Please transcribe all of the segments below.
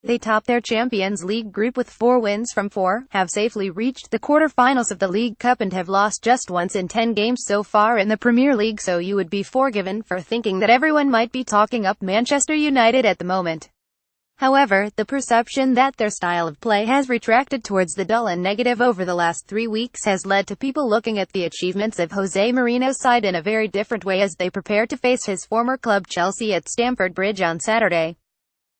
They top their Champions League group with 4 wins from 4, have safely reached the quarterfinals of the League Cup and have lost just once in 10 games so far in the Premier League, so you would be forgiven for thinking that everyone might be talking up Manchester United at the moment. However, the perception that their style of play has retracted towards the dull and negative over the last 3 weeks has led to people looking at the achievements of Jose Mourinho's side in a very different way as they prepare to face his former club Chelsea at Stamford Bridge on Saturday.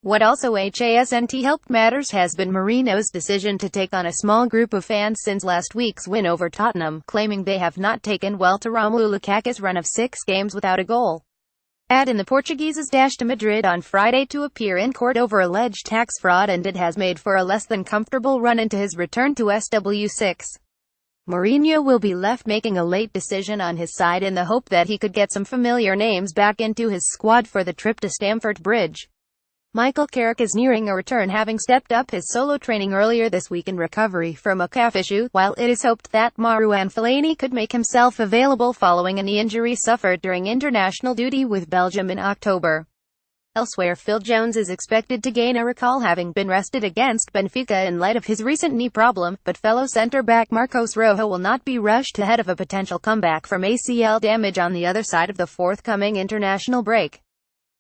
What also hasn't helped matters has been Mourinho's decision to take on a small group of fans since last week's win over Tottenham, claiming they have not taken well to Romelu Lukakus' run of 6 games without a goal. Add in the Portugueses dashed to Madrid on Friday to appear in court over alleged tax fraud, and it has made for a less than comfortable run into his return to SW6. Mourinho will be left making a late decision on his side in the hope that he could get some familiar names back into his squad for the trip to Stamford Bridge. Michael Carrick is nearing a return, having stepped up his solo training earlier this week in recovery from a calf issue, while it is hoped that Marouane Fellaini could make himself available following a knee injury suffered during international duty with Belgium in October. Elsewhere, Phil Jones is expected to gain a recall, having been rested against Benfica in light of his recent knee problem, but fellow centre-back Marcos Rojo will not be rushed ahead of a potential comeback from ACL damage on the other side of the forthcoming international break.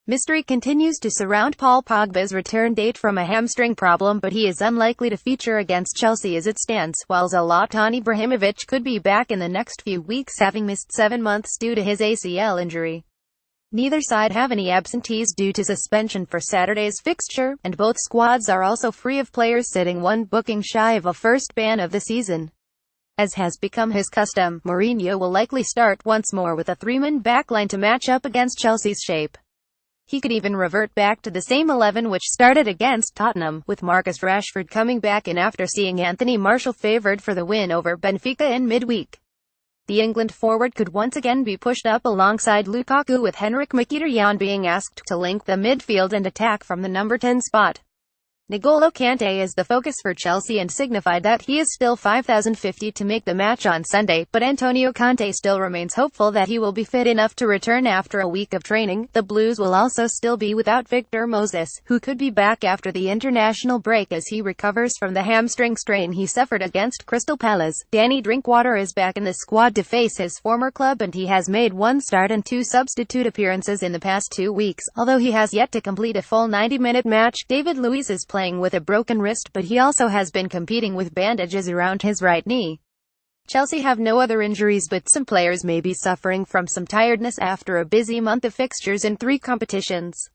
Mystery continues to surround Paul Pogbas' return date from a hamstring problem, but he is unlikely to feature against Chelsea as it stands, while Zlatan Ibrahimovic could be back in the next few weeks, having missed 7 months due to his ACL injury. Neither side have any absentees due to suspension for Saturday's fixture, and both squads are also free of players sitting one booking shy of a first ban of the season. As has become his custom, Mourinho will likely start once more with a 3-man backline to match up against Chelsea's shape. He could even revert back to the same 11 which started against Tottenham, with Marcus Rashford coming back in after seeing Anthony Martial favoured for the win over Benfica in midweek. The England forward could once again be pushed up alongside Lukaku, with Henrikh Mkhitaryan being asked to link the midfield and attack from the number 10 spot. NGolo Kante is the focus for Chelsea and signified that he is still 5,050 to make the match on Sunday, but Antonio Conte still remains hopeful that he will be fit enough to return after a week of training. The Blues will also still be without Victor Moses, who could be back after the international break as he recovers from the hamstring strain he suffered against Crystal Palace. Danny Drinkwater is back in the squad to face his former club, and he has made 1 start and 2 substitute appearances in the past 2 weeks, although he has yet to complete a full 90-minute match. David Luiz is playing with a broken wrist, but he also has been competing with bandages around his right knee. Chelsea have no other injuries, but some players may be suffering from some tiredness after a busy month of fixtures in 3 competitions.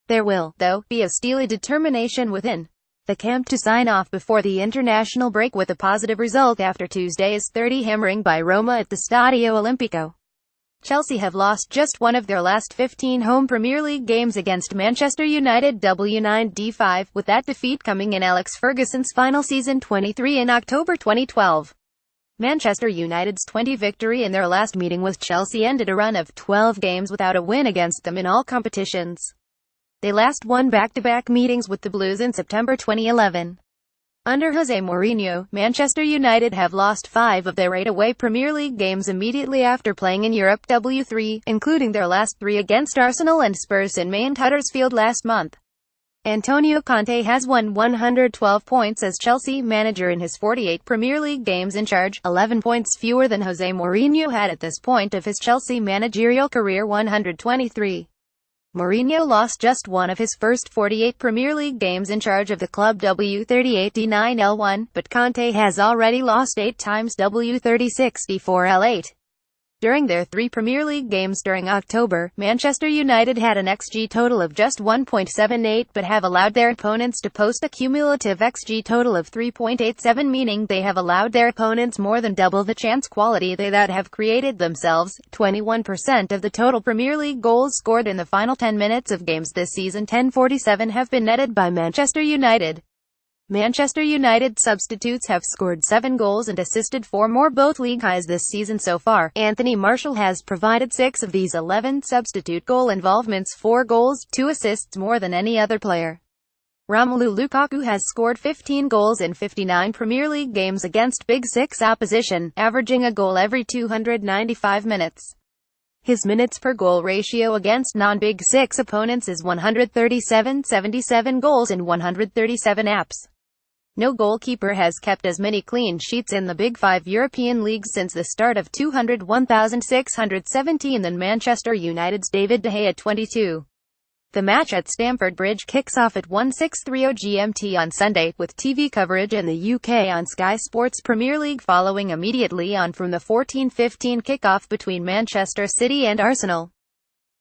There will, though, be a steely determination within the camp to sign off before the international break with a positive result after Tuesday's 30 hammering by Roma at the Stadio Olimpico. Chelsea have lost just one of their last 15 home Premier League games against Manchester United W9-D5, with that defeat coming in Alex Ferguson's final season 23 in October 2012. Manchester United's 20 victory in their last meeting with Chelsea ended a run of 12 games without a win against them in all competitions. They last won back-to-back meetings with the Blues in September 2011. Under Jose Mourinho, Manchester United have lost 5 of their 8 away Premier League games immediately after playing in Europe W3, including their last 3 against Arsenal and Spurs in May and Huddersfield last month. Antonio Conte has won 112 points as Chelsea manager in his 48 Premier League games in charge, 11 points fewer than Jose Mourinho had at this point of his Chelsea managerial career, 123. Mourinho lost just one of his first 48 Premier League games in charge of the club W38-D9-L1, but Conte has already lost 8 times W36-D4-L8. During their 3 Premier League games during October, Manchester United had an XG total of just 1.78 but have allowed their opponents to post a cumulative XG total of 3.87, meaning they have allowed their opponents more than double the chance quality they that have created themselves. 21% of the total Premier League goals scored in the final 10 minutes of games this season, 1047, have been netted by Manchester United. Manchester United substitutes have scored 7 goals and assisted 4 more, both league highs this season so far. Anthony Martial has provided 6 of these 11 substitute goal involvements, 4 goals, 2 assists more than any other player. Romelu Lukaku has scored 15 goals in 59 Premier League games against Big Six opposition, averaging a goal every 295 minutes. His minutes per goal ratio against non-Big Six opponents is 137, 77 goals in 137 apps. No goalkeeper has kept as many clean sheets in the Big Five European leagues since the start of 201,617 than Manchester United's David De Gea 22. The match at Stamford Bridge kicks off at 16:30 GMT on Sunday, with TV coverage in the UK on Sky Sports Premier League following immediately on from the 14:15 kickoff between Manchester City and Arsenal.